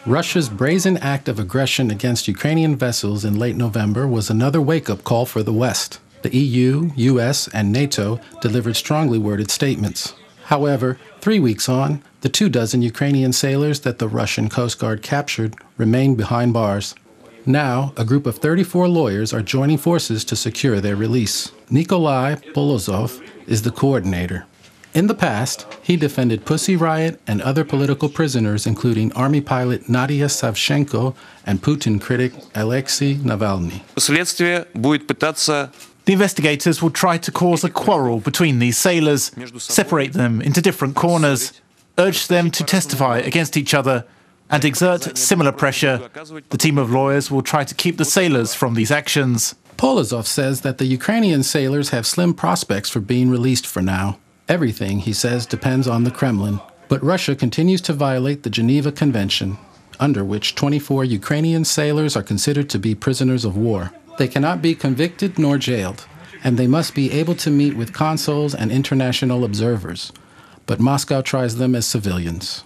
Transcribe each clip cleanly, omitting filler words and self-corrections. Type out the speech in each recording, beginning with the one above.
Russia's brazen act of aggression against Ukrainian vessels in late November was another wake-up call for the West. The EU, US, and NATO delivered strongly worded statements. However, 3 weeks on, the 24 Ukrainian sailors that the Russian Coast Guard captured remain behind bars. Now, a group of 34 lawyers are joining forces to secure their release. Nikolai Polozov is the coordinator. In the past, he defended Pussy Riot and other political prisoners, including Army pilot Nadia Savchenko and Putin critic Alexei Navalny. The investigators will try to cause a quarrel between these sailors, separate them into different corners, urge them to testify against each other, and exert similar pressure. The team of lawyers will try to keep the sailors from these actions. Polozov says that the Ukrainian sailors have slim prospects for being released for now. Everything, he says, depends on the Kremlin. But Russia continues to violate the Geneva Convention, under which 24 Ukrainian sailors are considered to be prisoners of war. They cannot be convicted nor jailed, and they must be able to meet with consuls and international observers. But Moscow tries them as civilians.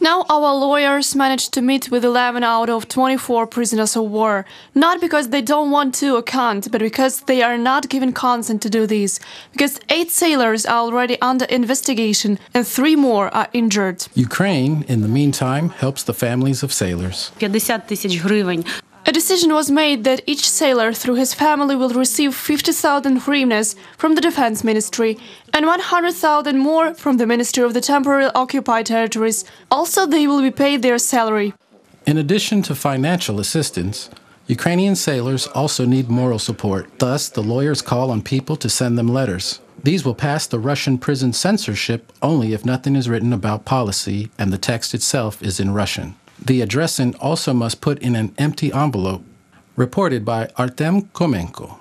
Now our lawyers managed to meet with 11 out of 24 prisoners of war, not because they don't want to or can't, but because they are not given consent to do this, because 8 sailors are already under investigation and 3 more are injured. Ukraine, in the meantime, helps the families of sailors. 50,000 гривень. A decision was made that each sailor through his family will receive 50,000 hryvnias from the Defense Ministry and 100,000 more from the Ministry of the Temporarily Occupied Territories. Also, they will be paid their salary. In addition to financial assistance, Ukrainian sailors also need moral support. Thus, the lawyers call on people to send them letters. These will pass the Russian prison censorship only if nothing is written about policy and the text itself is in Russian. The addressant also must put in an empty envelope. Reported by Artem Komenko.